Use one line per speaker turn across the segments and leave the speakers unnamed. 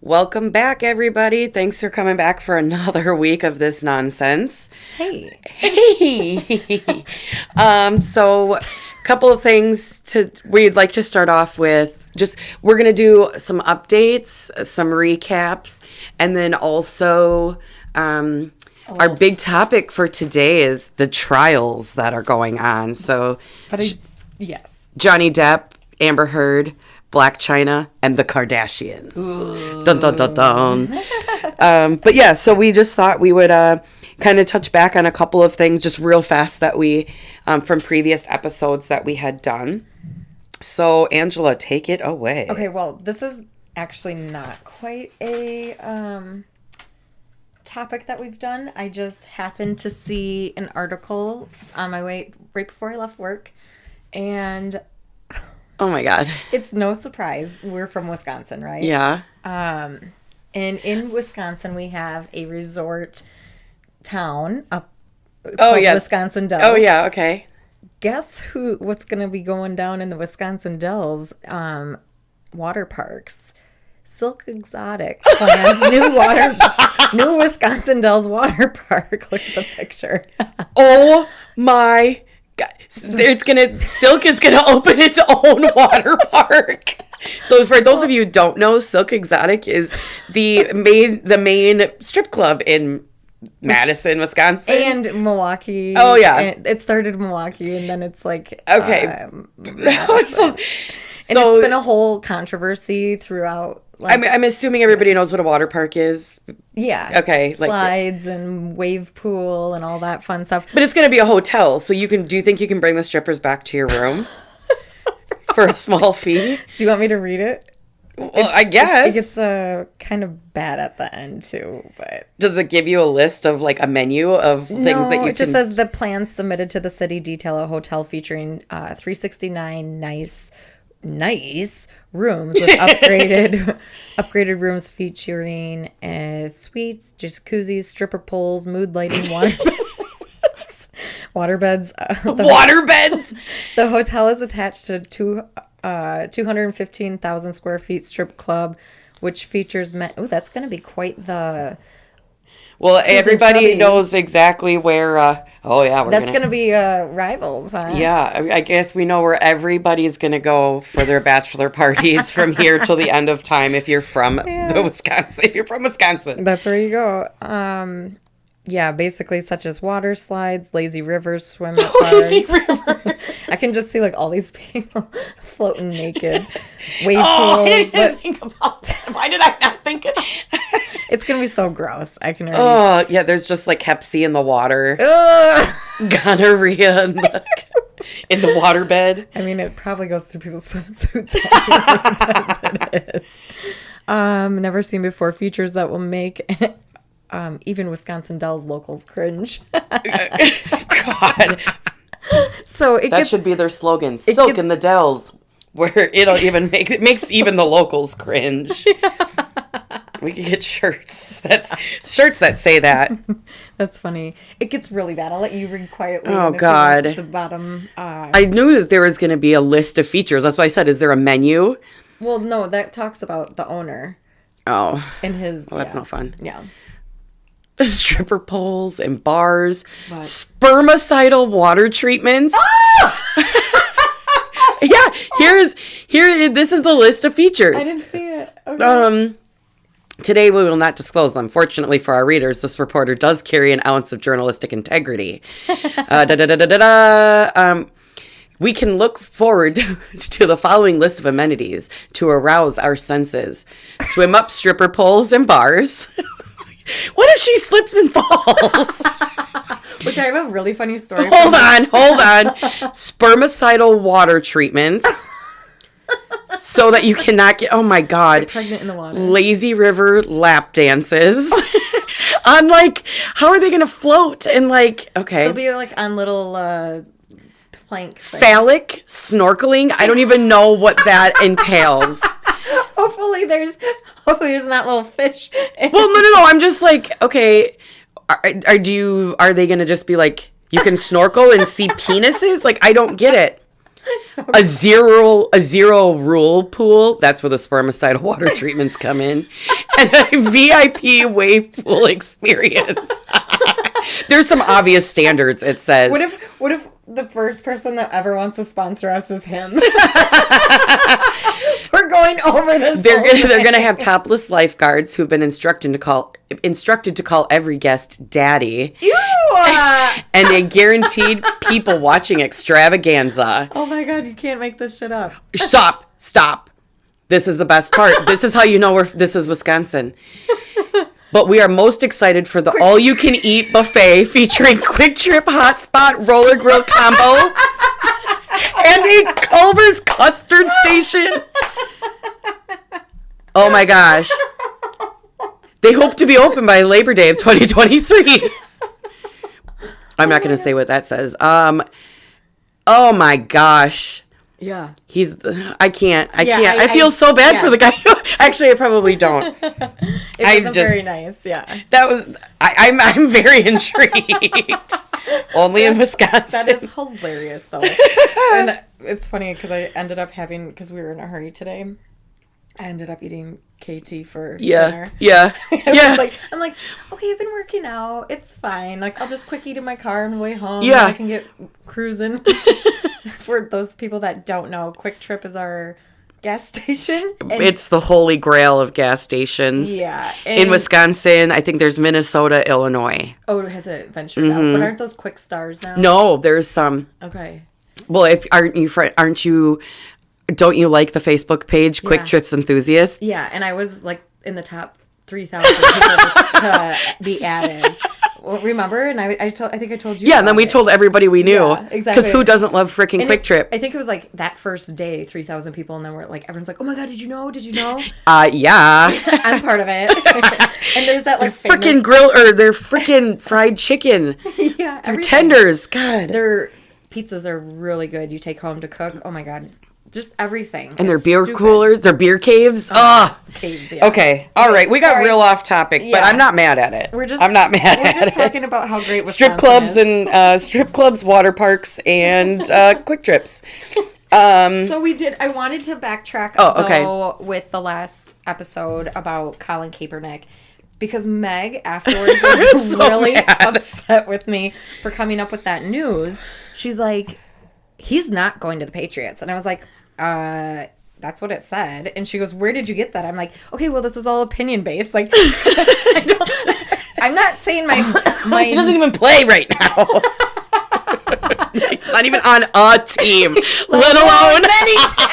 Welcome back, everybody. Thanks for coming back for another week of this nonsense.
Hey.
Hey. So a couple of things we'd like to start off with. We're going to do some updates, some recaps, and then also our big topic for today is the trials that are going on. So,
Yes.
Johnny Depp, Amber Heard, Blac, Chyna, and the Kardashians.
Ooh.
Dun, dun, dun, dun. But yeah, so we just thought we would kind of touch back on a couple of things just real fast that we, from previous episodes that we had done. So, Angela, take it away.
Okay, well, this is actually not quite a topic that we've done. I just happened to see an article on my way right before I left work, and
Oh my God.
it's no surprise. We're from Wisconsin, right?
Yeah.
And in Wisconsin, we have a resort town. It's called Wisconsin Dells.
Oh, yeah, okay.
Guess what's going to be going down in the Wisconsin Dells water parks? Silk Exotic plans new Wisconsin Dells water park. Look at the picture.
Oh my God. Silk is gonna open its own water park. So for those of you who don't know, Silk Exotic is the main strip club in Madison, Wisconsin.
And Milwaukee.
Oh, yeah.
And it started in Milwaukee, and then it's like...
Okay.
Madison. And it's been a whole controversy throughout...
I'm assuming everybody knows what a water park is.
Yeah.
Okay.
Slides and wave pool and all that fun stuff.
But it's going to be a hotel, so do you think you can bring the strippers back to your room for a small fee?
Do you want me to read it?
Well, I guess.
It gets kind of bad at the end, too. But
does it give you a list of, like, a menu of things that you can...
it just says the plans submitted to the city detail a hotel featuring 369 nice rooms with upgraded rooms featuring suites, jacuzzis, stripper poles, mood lighting, waterbeds.
Waterbeds.
The hotel is attached to 215,000 square feet strip club, which features men. Oh, that's going to be quite the.
Well, everybody knows exactly where.
That's going to be rivals, huh?
Yeah, I guess we know where everybody's going to go for their bachelor parties from here till the end of time. If you're from Wisconsin,
that's where you go. Yeah, basically such as water slides, lazy rivers, swim at bars. Lazy river. I can just see like all these people floating naked, wave pools.
I didn't even think about that. Why did I not think of
It's gonna be so gross. I can already.
Oh yeah, there's just like Hep C in the water, gonorrhea in the waterbed.
I mean, it probably goes through people's swimsuits as it is. Never seen before features that will make. Even Wisconsin Dells locals cringe.
God.
So
that should be their slogan. Silk in the Dells, where it makes even the locals cringe. Yeah. We could get shirts. Shirts that say that.
That's funny. It gets really bad. I'll let you read quietly.
Oh, God.
The bottom.
I knew that there was going to be a list of features. That's why I said, is there a menu?
Well, no, that talks about the owner.
Oh.
And his.
Well, that's not fun.
Yeah.
Stripper poles and bars, spermicidal water treatments. Ah! Yeah, this is the list of features.
I didn't see it. Okay.
Today we will not disclose them. Fortunately for our readers, this reporter does carry an ounce of journalistic integrity. We can look forward to the following list of amenities to arouse our senses. Swim up stripper poles and bars. What if she slips and falls?
Which I have a really funny story.
Hold on. Spermicidal water treatments. So that you cannot get, oh my God.
Get pregnant in the water.
Lazy river lap dances. On how are they going to float? And okay.
They'll be on little plank things.
Phallic snorkeling. I don't even know what that entails.
Hopefully there's not little fish.
Well, no. I'm just okay. Are they going to just be you can snorkel and see penises? I don't get it. A zero rule pool. That's where the spermicidal water treatments come in. And a VIP wave pool experience. There's some obvious standards, it says.
What if the first person that ever wants to sponsor us is him? We're going over this.
They're gonna have topless lifeguards who've been instructed to call every guest daddy.
Ew!
And a guaranteed people watching extravaganza.
Oh my god, you can't make this shit up.
Stop. This is the best part. This is how you know this is Wisconsin. But we are most excited for the all-you-can-eat buffet featuring Quick Trip Hotspot Roller Grill combo and a Culver's custard station. Oh my gosh. They hope to be open by Labor Day of 2023. I'm not going to say what that says. Oh my gosh.
Yeah.
I can't. I feel so bad for the guy. Actually, I probably don't.
It wasn't very nice. Yeah.
That was. I'm very intrigued. Only in Wisconsin.
That is hilarious, though. And it's funny because because we were in a hurry today. I ended up eating KT for dinner.
Yeah.
I'm like, okay, I've been working out. It's fine. Like, I'll just quick eat in my car on the way home.
Yeah.
And I can get cruising. For those people that don't know, Quick Trip is our gas station.
It's the holy grail of gas stations.
Yeah.
In Wisconsin, I think there's Minnesota, Illinois.
Oh, has it ventured out? But aren't those Quick Stars now?
No, there's some.
Okay.
Well, don't you like the Facebook page, Quick Trips Enthusiasts?
Yeah, and I was like in the top 3,000 people to be added. Well, remember? And I think I told you.
Yeah, and then we told everybody we knew.
Yeah, exactly.
Because who doesn't love freaking Quick Trip?
I think it was like that first day, 3,000 people, and then everyone's like, "Oh my god, did you know? Did you know?"
Yeah.
I'm part of it. And there's that like
freaking grill or their freaking fried chicken.
Yeah,
their tenders. God,
their pizzas are really good. You take home to cook. Oh my god. Just everything.
And their beer coolers, their beer caves.
Caves, yeah.
Okay. All right. We got real off topic, but I'm not mad at it. I'm not mad at it.
We're just talking about how great Wisconsin
strip clubs
is.
and strip clubs, water parks, and Quick Trips.
So we did. I wanted to backtrack
though
with the last episode about Colin Kaepernick. Because Meg afterwards was
so
really
mad.
upset with me for coming up with that news. She's like, he's not going to the Patriots. And I was like, that's what it said. And she goes, where did you get that? I'm like, okay, well, this is all opinion based. Like, I'm not saying my
he doesn't even play right now. He's not even on a team, let alone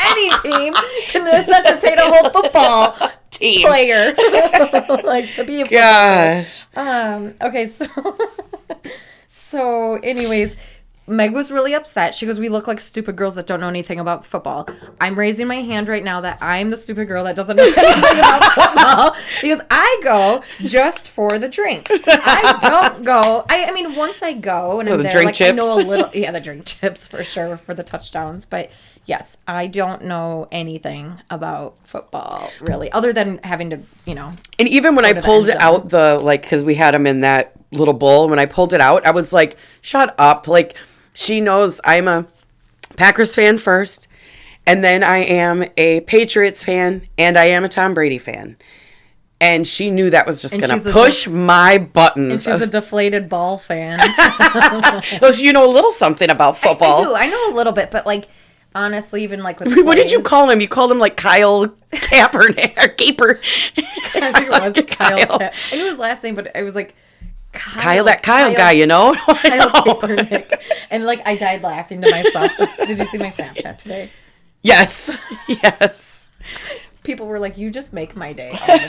any team to necessitate a whole football
team
player. Like to be a
gosh.
Okay, so anyways, Meg was really upset. She goes, we look like stupid girls that don't know anything about football. I'm raising my hand right now that I'm the stupid girl that doesn't know anything about football because I go just for the drinks. I don't go. I mean, once I go and I'm there, like chips. I know a little. Yeah, the drink chips for sure for the touchdowns. But yes, I don't know anything about football really, other than having to,
And even when I pulled out because we had them in that little bowl, when I pulled it out, I was like, shut up. Like, she knows I'm a Packers fan first, and then I am a Patriots fan, and I am a Tom Brady fan. And she knew that was just going to push my buttons.
And she's a deflated ball fan.
Well, you know a little something about football.
I do. I know a little bit, but honestly, even with
what did you call him? You called him Kyle Kaepernick or Caper.
I think it was Kyle. I knew his last name, but I was like,
Kyle guy, Kyle
Kaepernick. And I died laughing to myself. Did you see my Snapchat today?
Yes.
People were like, you just make my day all the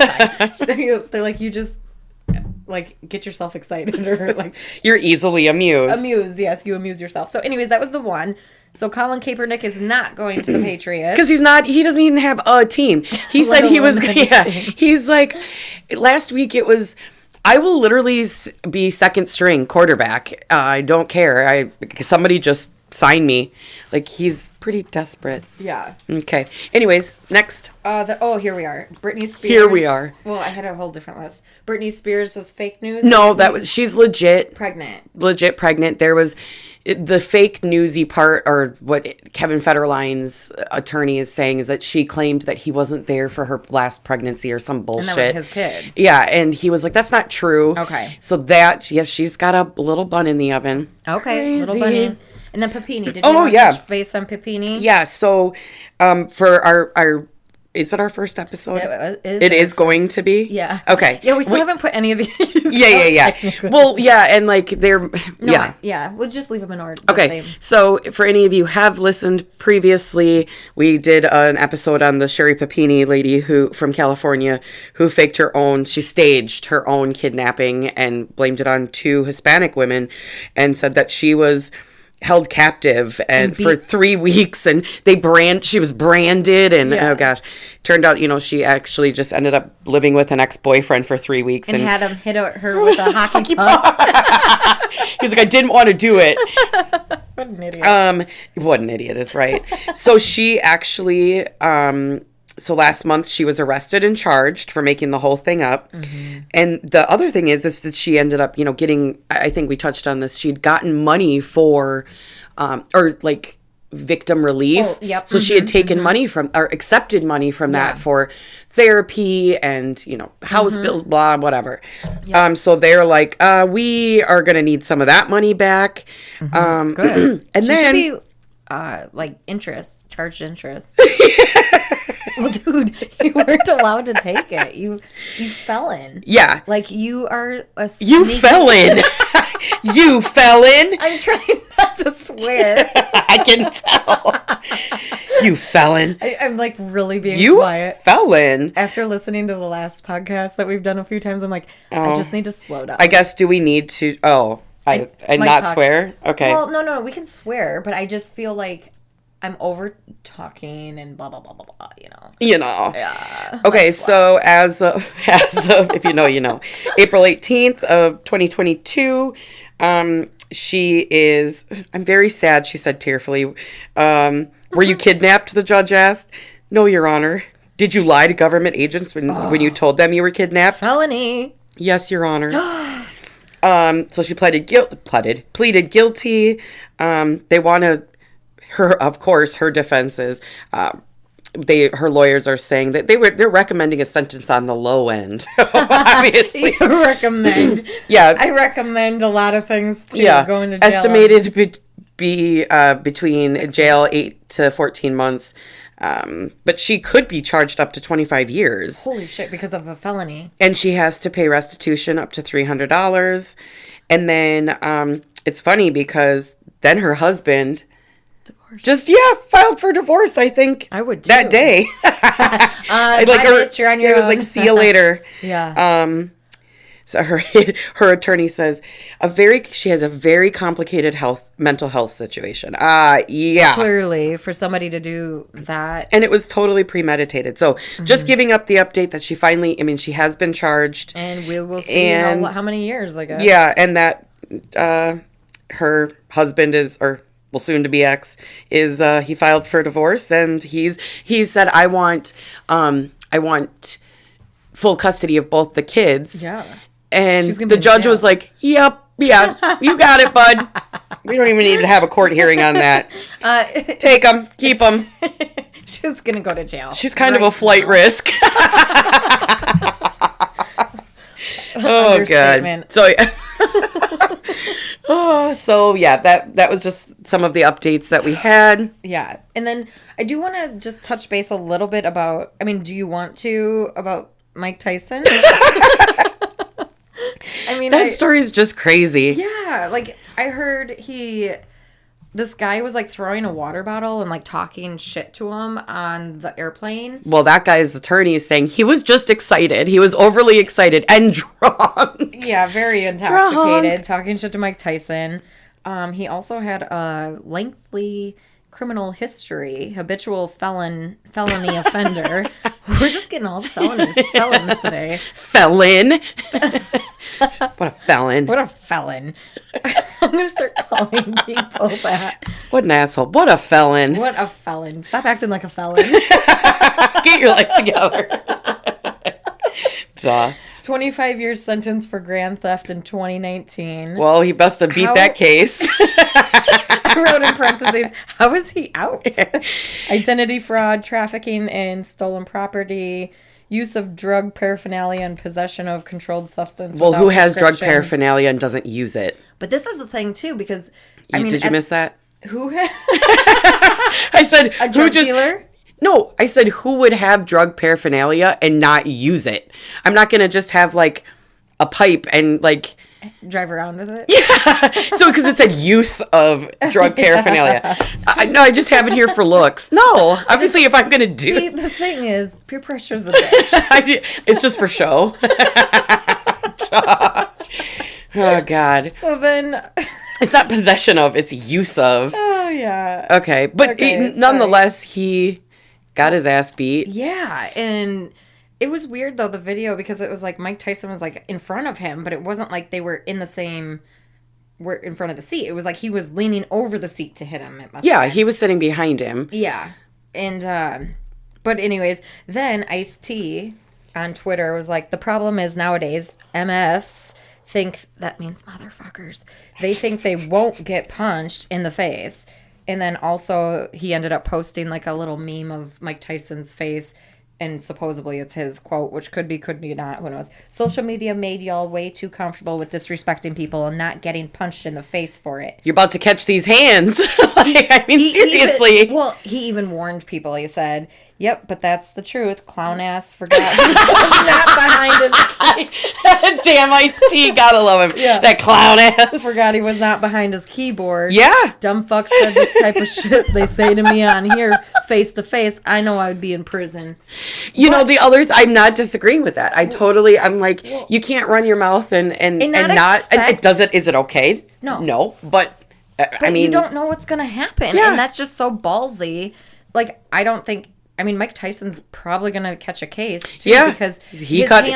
time. They're like, you just get yourself excited or
you're easily amused.
Amused, yes, you amuse yourself. So anyways, that was the one. So Colin Kaepernick is not going to the Patriots.
Because he doesn't even have a team. He said he was, he's like, last week it was, I will literally be second string quarterback. I don't care. Somebody just sign me. Like, he's pretty desperate.
Yeah.
Okay. Anyways, next.
Here we are. Britney Spears.
Here we are.
Well, I had a whole different list. Britney Spears was fake news.
No, she's legit
pregnant.
Legit pregnant. There was the fake newsy part, or what Kevin Federline's attorney is saying, is that she claimed that he wasn't there for her last pregnancy or some bullshit.
And that was his kid.
Yeah, and he was like, that's not true.
Okay.
So that, she's got a little bun in the oven.
Okay, little bunny. And then Papini. Did you touch base on Papini?
Yeah, so for our is it our first episode? It is going to be?
Yeah.
Okay.
Yeah, we still haven't put any of these.
Yeah. Well, yeah, and like
Yeah, we'll just leave them in order.
Okay, so for any of you who have listened previously, we did an episode on the Sherry Papini lady from California who she staged her own kidnapping and blamed it on 2 Hispanic women and said that she was held captive and for 3 weeks, and she was branded, and oh gosh, turned out she actually just ended up living with an ex-boyfriend for 3 weeks
and had him hit her with a hockey puck.
He's like, I didn't want to do it.
What an idiot.
What an idiot is right. So she actually so last month she was arrested and charged for making the whole thing up. Mm-hmm. And the other thing is that she ended up, getting, I think we touched on this, she'd gotten money for, or like victim relief.
Oh, yep.
So she had taken money or accepted money from that for therapy and, house bills, blah, whatever. Yep. So they're like, we are going to need some of that money back.
Good.
And
she
then
should be, charged interest. Well, dude, you weren't allowed to take it. You felon.
Yeah.
Like, you are a
You felon. You felon.
I'm trying not to swear.
I can tell. You felon.
I'm like really being quiet.
You felon.
After listening to the last podcast that we've done a few times, I'm like, I just need to slow down.
I guess, do we need to, and not swear? Okay.
Well, no, we can swear, but I just feel like I'm over talking and blah, blah, blah, blah, blah,
Yeah. Okay, so as of, if you know, April 18th of 2022, I'm very sad, she said tearfully. Were you kidnapped, the judge asked. No, Your Honor. Did you lie to government agents when you told them you were kidnapped?
Felony.
Yes, Your Honor. So she pleaded guilty. They want to, her defense is, her lawyers are saying that they're recommending a sentence on the low end. Obviously,
you recommend.
Yeah,
I recommend a lot of things too.
Yeah,
going to jail.
Estimated to be between jail 8 to 14 months. But she could be charged up to 25 years.
Holy shit, because of a felony.
And she has to pay restitution up to $300. And then it's funny because then her husband filed for divorce, I think.
I would too.
That day.
You're on your
own. It was like, see you later.
Yeah.
So her attorney says she has a very complicated mental health situation. Yeah.
Clearly, for somebody to do that.
And it was totally premeditated. So just giving up the update that she finally, she has been charged.
And we will see how many years, I guess.
Yeah, and that her husband will soon to be ex, he filed for divorce, and he said, I want full custody of both the kids.
Yeah.
And the judge was like, yep, yeah, you got it, bud. We don't even need to have a court hearing on that. Take them, keep them.
She's going to go to jail.
She's kind of a flight risk. Oh, God. So, yeah. That was just some of the updates that we had.
Yeah. And then I do want to just touch base a little bit about, do you want to, about Mike Tyson?
That story is just crazy.
Yeah, like I heard this guy was like throwing a water bottle and like talking shit to him on the airplane.
Well, that guy's attorney is saying he was just excited. He was overly excited and drunk.
Yeah, very intoxicated, talking shit to Mike Tyson. He also had a lengthy criminal history, habitual felony offender, We're just getting all the felons today.
Felon. What a felon.
What a felon. I'm going to start calling people that.
What an asshole. What a felon.
What a felon. Stop acting like a felon.
Get your life together. Duh.
25 years sentence for grand theft in 2019.
Well, he must have beat that case.
I wrote in parentheses, how is he out? Identity fraud, trafficking in stolen property, use of drug paraphernalia, and possession of controlled substance.
Well, who has drug paraphernalia and doesn't use it?
But this is the thing, too, because...
Did you miss that?
Who has...
I said...
A drug dealer?
No, I said who would have drug paraphernalia and not use it? I'm not going to just have, like, a pipe and, like...
Drive around with it?
Yeah. So, because it said use of drug paraphernalia. No, I just have it here for looks. No, obviously, if I'm going to do...
See, the thing is, peer pressure's a bitch.
It's just for show. Oh, God.
So then...
It's not possession of, it's use of.
Oh, yeah.
Okay, but nonetheless, he got his ass beat.
Yeah, and it was weird, though, the video, because it was like Mike Tyson was, like, in front of him, but it wasn't like they were in front of the seat. It was like he was leaning over the seat to hit him.
He was sitting behind him.
Yeah, and, but anyways, then Ice-T on Twitter was like, the problem is nowadays, MFs think, that means motherfuckers, they think they won't get punched in the face. And then also he ended up posting like a little meme of Mike Tyson's face, and supposedly it's his quote, which could be not, who knows. Social media made y'all way too comfortable with disrespecting people and not getting punched in the face for it.
You're about to catch these hands. Seriously.
He even warned people. He said, yep, but that's the truth. Clown ass forgot he was not behind his
Damn, Ice-T, gotta love him. Yeah. That clown ass.
Forgot he was not behind his keyboard.
Yeah.
Dumb fuck said this type of shit they say to me on here face to face. I know I would be in prison.
I'm not disagreeing with that. I'm like, you can't run your mouth and not is it okay? No, but I mean,
you don't know what's going to happen. Yeah. And that's just so ballsy. Like, Mike Tyson's probably going to catch a case, too, because
he caught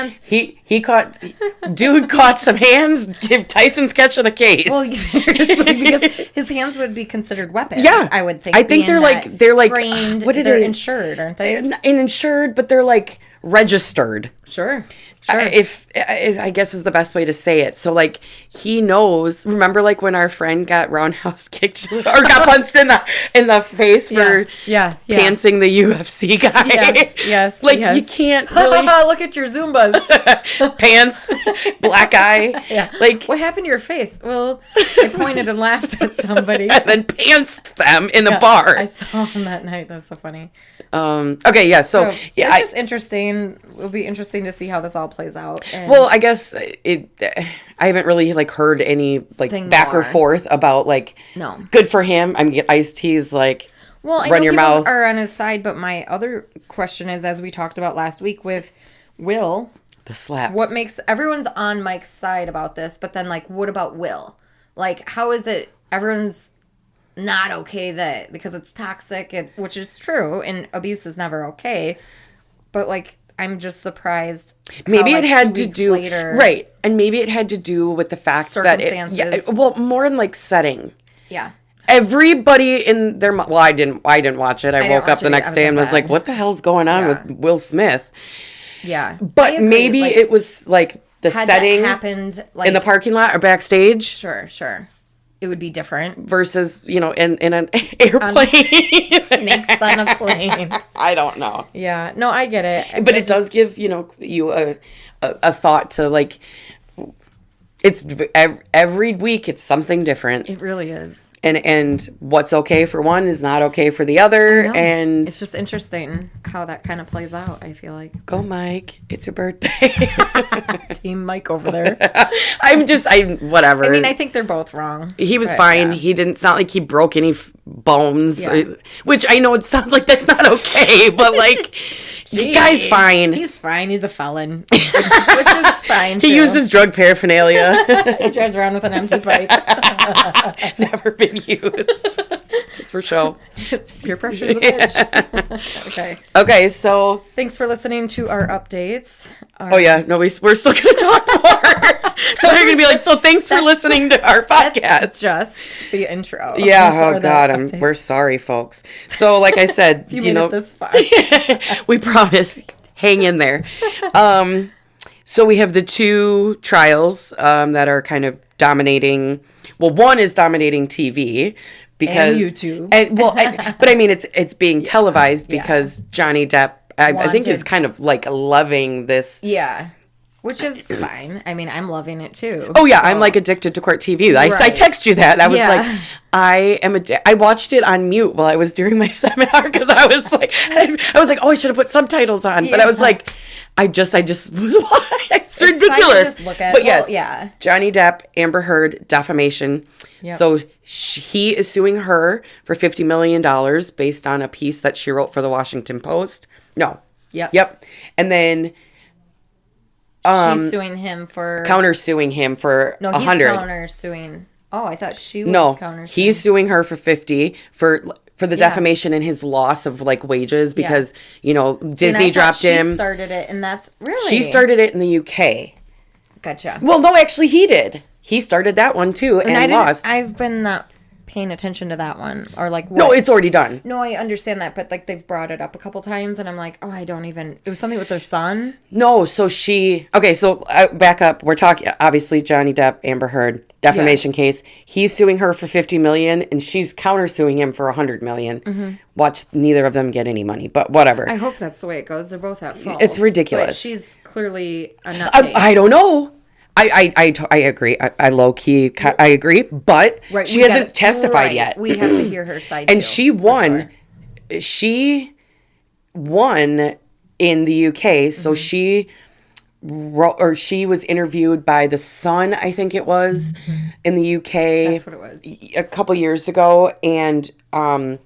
some hands. Tyson's catching a case.
Well, seriously, because his hands would be considered weapons.
Yeah,
I would think.
I think they're like
trained. They're insured, aren't they?
Insured, but they're like registered.
Sure.
I guess is the best way to say it. So, like, he knows. Remember, like, when our friend got roundhouse kicked or got punched in the face for pantsing the UFC guy?
Yes.
Like, you can't really...
Look at your Zumbas.
Pants, black eye.
Yeah.
Like,
what happened to your face? Well, I pointed and laughed at somebody.
And then pantsed them in the bar.
I saw him that night. That was so funny.
Okay, yeah, so
it's just interesting. It'll be interesting to see how this all plays out.
Well, I guess I haven't really like heard any like back or forth about like good for him. I mean, Ice-T's like,
well, I
run
know
your
people
mouth.
Are on his side, but my other question is, as we talked about last week with Will,
the slap.
What makes everyone's on Mike's side about this? But then, like, what about Will? Like, how is it everyone's not okay that because it's toxic, which is true, and abuse is never okay. But like, I'm just surprised.
Maybe it had to do
later,
and maybe it had to do with the fact
circumstances.
More in like setting.
Yeah.
Everybody in their I didn't watch it. I woke up the next day and was like, what the hell's going on with Will Smith?
Yeah.
But maybe it was like the setting
happened like,
in the parking lot or backstage.
Sure. It would be different
versus, in an airplane.
Snakes on a plane.
I don't know.
Yeah. No, I get it.
But it does give, you a thought to like, it's every week it's something different.
It really is.
And what's okay for one is not okay for the other. And
it's just interesting how that kind of plays out, I feel like.
Go, Mike. It's your birthday.
Team Mike over there.
Whatever.
I mean, I think they're both wrong.
He was fine. Yeah. He didn't sound like he broke any bones, which I know it sounds like that's not okay, but like, The guy's fine.
He's fine. He's a felon, which is fine.
He uses drug paraphernalia.
He drives around with an empty pipe.
Never been used. Just for show.
Peer pressure is a bitch. Okay.
Okay, so
Thanks for listening to our updates.
oh yeah, no, we're still gonna talk more. They're gonna be like, so thanks for listening to our podcast.
That's just the intro.
Yeah. Oh God, we're sorry, folks. So, like I said,
You made it this far.
we promise. Hang in there. So we have the two trials that are kind of dominating. Well, one is dominating TV because
and YouTube,
but I mean it's being televised because Johnny Depp. I think is kind of like loving this.
Yeah. Which is fine. I mean, I'm loving it too.
Oh yeah, so. I'm like addicted to court TV. I text you that. I was like, I am I watched it on mute while I was doing my seminar because I was like, oh, I should have put subtitles on, but I was like, I just was. It's ridiculous. But yes, Johnny Depp, Amber Heard, defamation. Yep. So he is suing her for $50 million based on a piece that she wrote for the Washington Post. No. Yep. And then.
She's suing him for...
Countersuing him for 100.
No, he's countersuing... Oh, I thought she was countersuing.
He's suing her for 50 for the defamation and his loss of, like, wages because, Disney dropped him.
She started it, and that's... Really?
She started it in the UK.
Gotcha.
Well, no, actually, he did. He started that one, too, and lost.
I've been not paying attention to that one, or like what?
No, it's already done.
No, I understand that, but like they've brought it up a couple times and I'm like, oh, I don't even, it was something with their son.
No, so back up, we're talking obviously Johnny Depp, Amber Heard defamation case. He's suing her for 50 million and she's countersuing him for 100 million. Mm-hmm. Watch neither of them get any money, but whatever.
I hope that's the way it goes. They're both at fault.
It's ridiculous.
But she's clearly a nutcase.
I don't know. I agree. I low key, I agree, but she hasn't testified yet.
We have to hear her side.
And she won. Sure. She won in the UK. So she wrote, or she was interviewed by The Sun, I think it was, in the UK.
That's what it was.
A couple years ago, and the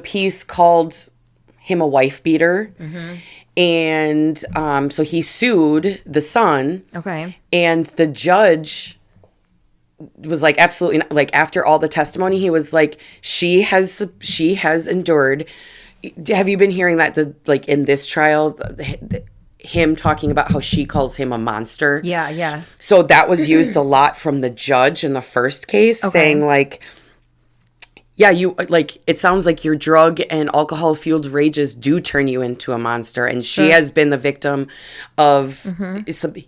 piece called him a wife beater. Mm-hmm. And so he sued The Sun. Okay. And the judge was like, absolutely not. Like, after all the testimony, he was like, she has endured. Have you been hearing that in this trial, him talking about how she calls him a monster?
Yeah.
So that was used a lot from the judge in the first case, saying like, yeah, you like, it sounds like your drug and alcohol fueled rages do turn you into a monster. And she has been the victim of,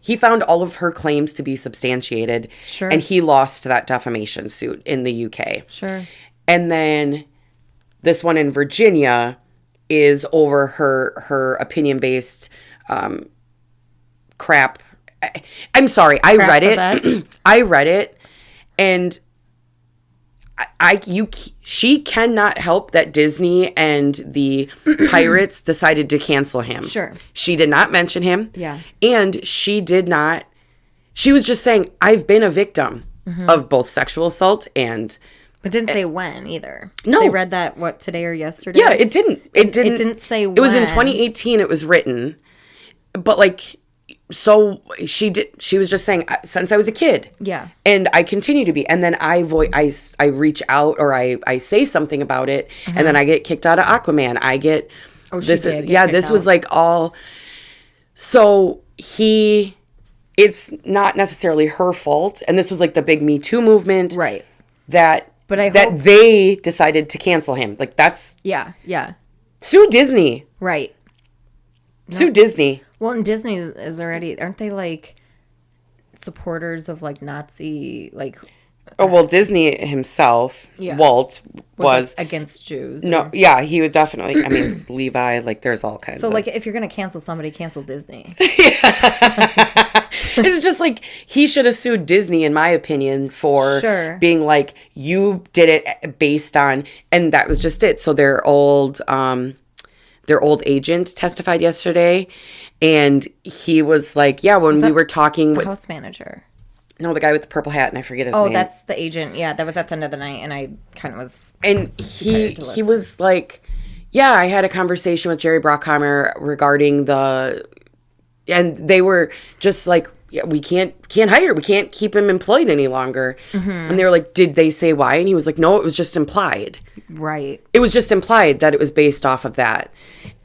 he found all of her claims to be substantiated. Sure. And he lost that defamation suit in the UK. Sure. And then this one in Virginia is over her opinion based crap. I'm sorry. I read it. I read it and she cannot help that Disney and the pirates decided to cancel him. Sure. She did not mention him. Yeah. And she was just saying, I've been a victim of both sexual assault and...
But didn't say when either.
No.
They read that, today or yesterday?
Yeah, it didn't. It didn't
say when.
It was in 2018 it was written. But like... So she was just saying, since I was a kid. Yeah. And I continue to be. And then I reach out or I say something about it. And then I get kicked out of Aquaman. I get this. This was like all. So it's not necessarily her fault. And this was like the big Me Too movement. Right. That they decided to cancel him. Like that's. Yeah. Sue Disney. Right. Sue Disney.
Well, and Disney is already, aren't they like supporters of like Nazi, like...
Oh, well, Disney himself, Walt, was
like, against Jews.
No, yeah, he was definitely, I mean, Levi, like there's all kinds of...
So like if you're going to cancel somebody, cancel Disney.
It's just like he should have sued Disney, in my opinion, for being like, you did it based on, and that was just it. So their old agent testified yesterday, and he was like, yeah, when we were talking
with... house manager.
No, the guy with the purple hat, and I forget his name.
Oh, that's the agent. Yeah, that was at the end of the night, and I kind of was...
And he was like, Yeah, I had a conversation with Jerry Bruckheimer regarding and they were just like, yeah, we can't hire, we can't keep him employed any longer. And they were like, did they say why? And he was like, no, it was just implied.
Right.
It was just implied that it was based off of that.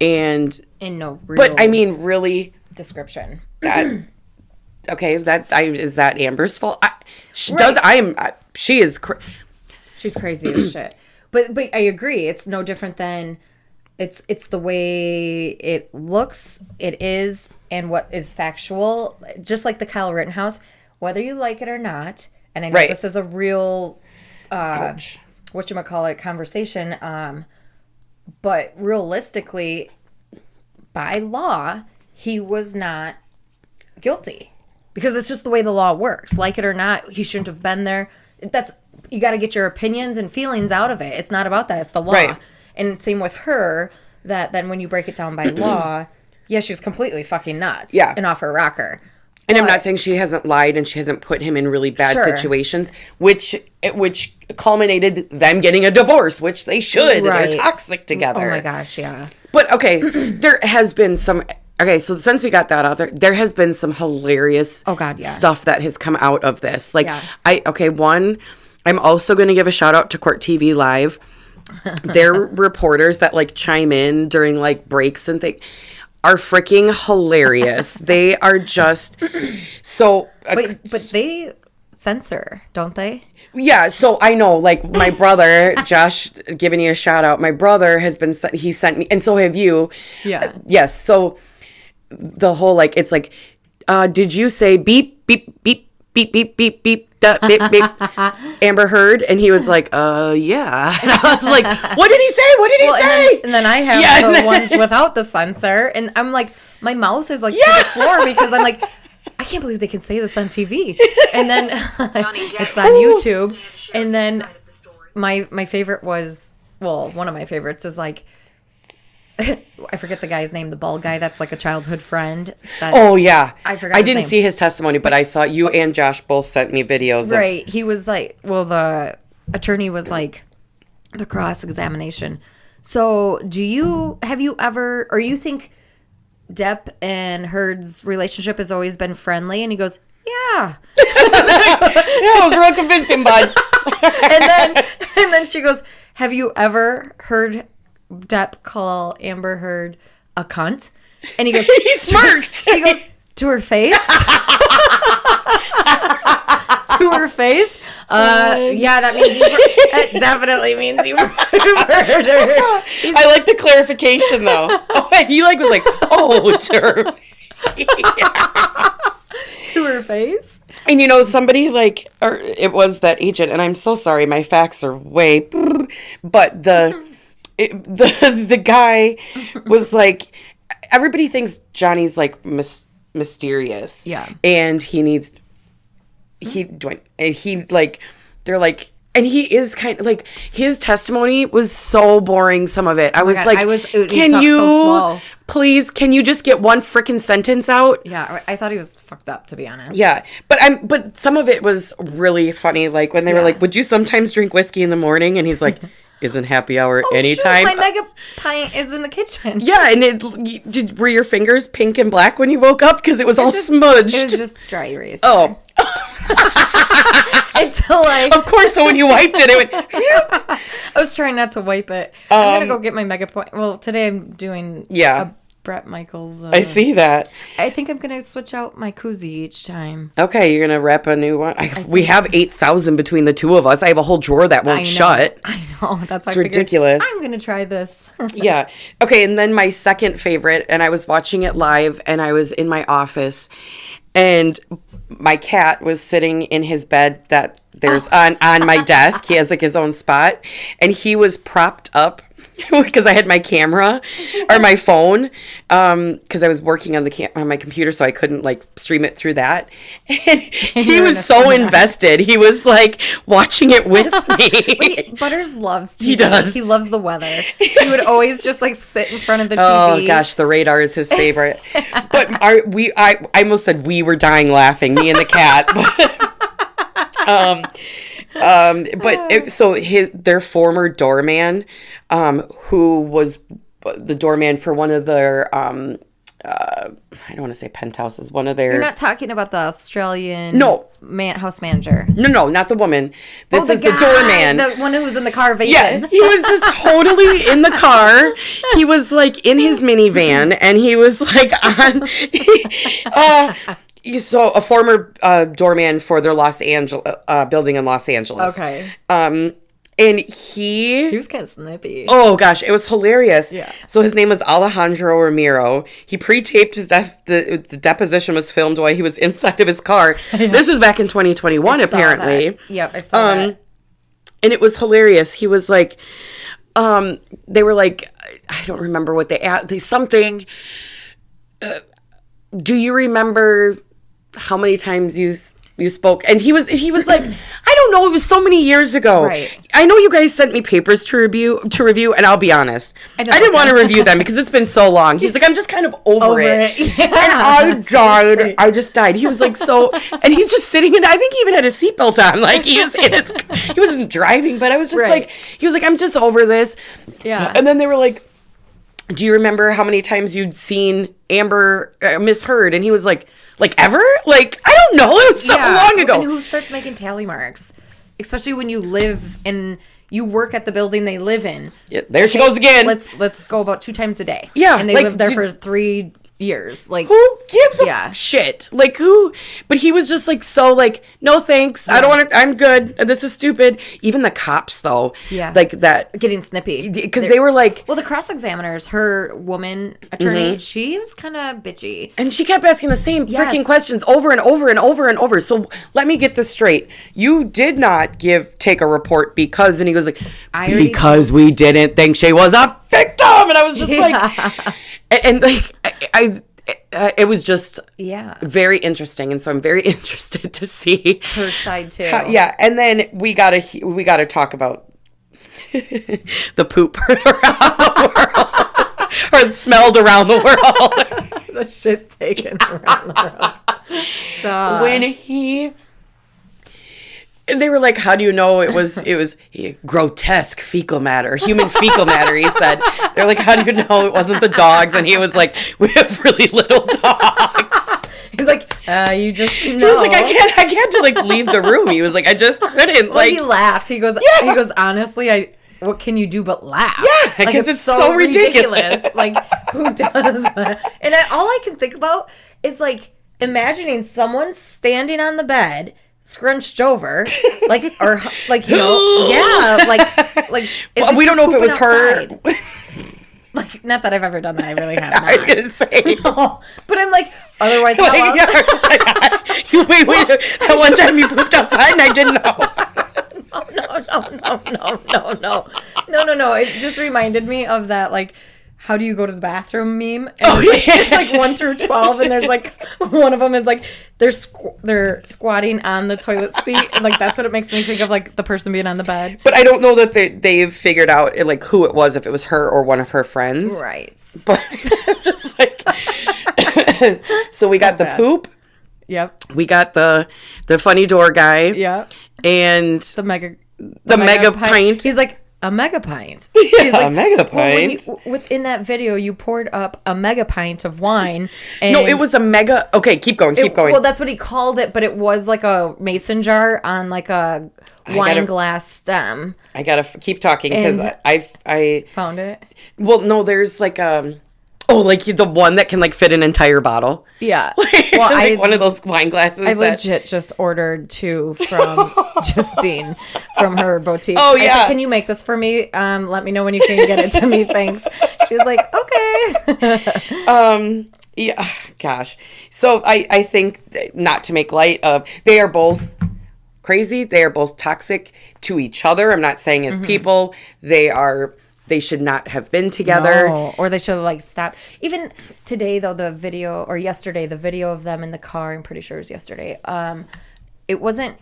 And
no real
but I mean, really,
description.
Okay, is that Amber's fault? She's
crazy as shit. But I agree. It's no different than it's the way it looks, it is, and what is factual. Just like the Kyle Rittenhouse, whether you like it or not. And I know this is a real whatchamacallit conversation. But realistically, by law, he was not guilty. Because it's just the way the law works. Like it or not, he shouldn't have been there. You got to get your opinions and feelings out of it. It's not about that. It's the law. Right. And same with her, that then when you break it down by law, yeah, she's completely fucking nuts. Yeah. And off her rocker.
And I'm not saying she hasn't lied and she hasn't put him in really bad situations, which culminated them getting a divorce, which they should. Right. They're toxic together.
Oh my gosh, yeah.
But okay, there has been some... Okay, so since we got that out there has been some hilarious stuff that has come out of this. Like, I'm also going to give a shout out to Court TV Live. Their reporters that like chime in during like breaks and things are freaking hilarious. They are just so...
But they censor, don't they?
Yeah, so I know, like, my brother, Josh, giving you a shout out, my brother has been... He sent me, and so have you. Yeah. Yes, so... The whole like it's like did you say beep beep beep beep beep beep beep beep beep Amber Heard? And he was like yeah. And I was like, what did he say
and then I have the ones without the censor, and I'm like, my mouth is like to the floor because I'm like, I can't believe they can say this on TV. And then it's on YouTube. And then my favorite was, well, one of my favorites is like, I forget the guy's name, the bald guy that's like a childhood friend.
I forgot. I didn't see his testimony, but I saw you and Josh both sent me videos.
Right. He was like, well, the attorney was like, the cross-examination. So have you ever, or you think Depp and Heard's relationship has always been friendly? And he goes, yeah.
It was real convincing, bud.
and then she goes, have you ever heard Depp call Amber Heard a cunt? And he goes,
he smirked.
He goes, to her face? To her face? Yeah, that definitely means you murdered her.
I like the clarification, though. He like was like, to her face.
To her face?
And you know, somebody like, or it was that agent, and I'm so sorry, my facts are way, but the guy was like, everybody thinks Johnny's like mysterious. Yeah. And they're like, and he is kind of like, his testimony was so boring, some of it. I was like, can you please, can you just get one freaking sentence out?
Yeah, I thought he was fucked up, to be honest.
Yeah, but some of it was really funny. Like when they were like, would you sometimes drink whiskey in the morning? And he's like, isn't happy hour anytime?
Shoot, my mega pint is in the kitchen.
Yeah, and were your fingers pink and black when you woke up? Because it was all smudged.
It was just dry erase.
Oh.
Until
of course, so when you wiped it, it went...
I was trying not to wipe it. I'm going to go get my mega point. Well, today I'm doing a Bret Michaels.
I see that.
I think I'm going to switch out my koozie each time.
Okay, you're going to wrap a new one? We have 8,000 between the two of us. I have a whole drawer that won't shut.
I know. That's why
it's ridiculous.
I'm going to try this.
Yeah. Okay, and then my second favorite, and I was watching it live, and I was in my office, and my cat was sitting in his bed that there's on my desk. He has like his own spot, and he was propped up because I had my camera or my phone because I was working on on my computer, so I couldn't like stream it through that. And he was so invested. He was like watching it with me.
Butters loves TV.
He does.
He loves the weather. He would always just like sit in front of the TV.
Oh gosh, the radar is his favorite. But I almost said we were dying laughing, me and the cat. Their former doorman, who was the doorman for one of their, I don't want to say penthouses, one of their...
You're not talking about the Australian house manager.
No, not the woman. This is the doorman.
The one who was in the car vaping.
Yeah, he was just totally in the car. He was like in his minivan, and he was like on... So a former doorman for their Los Angeles building in Los Angeles.
Okay.
And he
was kind of snippy.
Oh gosh, it was hilarious.
Yeah.
So his name was Alejandro Ramiro. He pre-taped his the deposition was filmed while he was inside of his car. Yeah. This was back in 2021, apparently.
That. Yep, I saw that.
And it was hilarious. He was like, they were like, I don't remember what they something. Do you remember how many times you spoke? And he was like, I don't know, it was so many years ago.
Right.
I know you guys sent me papers to review, and I'll be honest, I didn't want to review them because it's been so long. He's like, I'm just kind of over it. Yeah, and I died. I just died. He was like, and he's just sitting in, I think he even had his seatbelt on, like he wasn't driving, but I was just like, he was like, I'm just over this.
Yeah.
And then they were like, do you remember how many times you'd seen Amber Miss Heard? And he was like ever? Like, I don't know. It was so long ago.
And who starts making tally marks? Especially when you work at the building they live in.
Yeah, there she goes again.
Let's go about 2 times a day.
Yeah.
And they live there for 3 years. Like,
who gives a shit? Like, who? But he was just like, so like, no thanks. I don't want to, I'm good. This is stupid. Even the cops though.
Yeah.
Like that.
Getting snippy.
Because they were like.
Well, the cross-examiners, her woman attorney, she was kind of bitchy.
And she kept asking the same freaking questions over and over and over and over. So let me get this straight. You did not take a report because, and he was like, because we didn't think she was a victim. And I was just like, and like, it was just very interesting, and so I'm very interested to see
her side too.
And then we gotta talk about the poop heard around the world, or smelled around the world.
The shit taken around the world.
When and they were like, how do you know it was grotesque fecal matter, human fecal matter, he said. They're like, how do you know it wasn't the dogs? And he was like, we have really little dogs.
He's like, you just know.
He was like, I can't just like leave the room. He was like, I just couldn't.
Well, he laughed. He goes, honestly, what can you do but laugh?
Yeah, because it's so ridiculous.
Like, who does that? And all I can think about is like imagining someone standing on the bed, scrunched over, like, or like, you know, like.
Well, we don't know if it was
outside. Her. Like, not that I've ever done that. I really have not.
I was gonna say,
no. But I'm like, otherwise,
like, wait, that one time you pooped outside and I didn't know.
No. It just reminded me of that, like, how do you go to the bathroom meme? And it's like 1 through 12, and there's like one of them is like they're squatting on the toilet seat, and like that's what it makes me think of, like the person being on the bed.
But I don't know that they've figured out like who it was, if it was her or one of her friends.
Right.
But just like, so we got the poop.
Yep.
We got the funny door guy.
Yep.
And
the mega
pint.
He's like, a mega pint.
Yeah, like, a mega pint.
Within that video, you poured up a mega pint of wine. And
no, it was a mega. Okay, keep going.
Well, that's what he called it, but it was like a mason jar on like a wine glass stem.
I gotta keep talking because I
found it.
Well, no, there's like like the one that can like fit an entire bottle.
Yeah.
Well, like one of those wine glasses.
I legit just ordered 2 from Justine from her boutique.
Oh yeah.
I said, can you make this for me? Let me know when you can get it to me. Thanks. She was like, okay.
Yeah. Gosh. So I think, not to make light of, they are both crazy. They are both toxic to each other. I'm not saying as people. They should not have been together.
No, or they should have like stopped. Even today though, the video, or yesterday, the video of them in the car, I'm pretty sure it was yesterday. It was an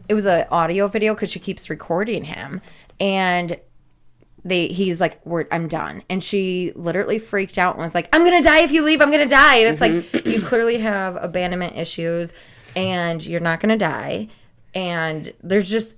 audio video because she keeps recording him, and he's like, I'm done. And she literally freaked out and was like, I'm going to die if you leave. I'm going to die. And it's like, you clearly have abandonment issues and you're not going to die. And there's just,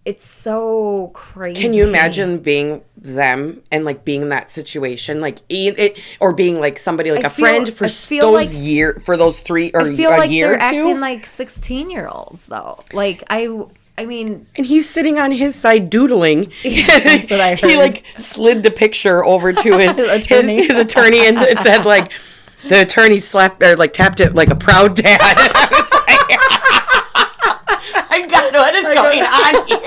it's so crazy.
Can you imagine being them and like being in that situation, like it, or being like somebody like friend for those 3 or
I feel
a
like
year
they're
or 2?
acting like 16-year-olds though. Like I mean,
and he's sitting on his side doodling.
Yeah, that's what I heard.
He like slid the picture over to his
attorney.
his attorney, and it said like the attorney slapped or like tapped it like a proud dad. I was like, my God, what is going on here?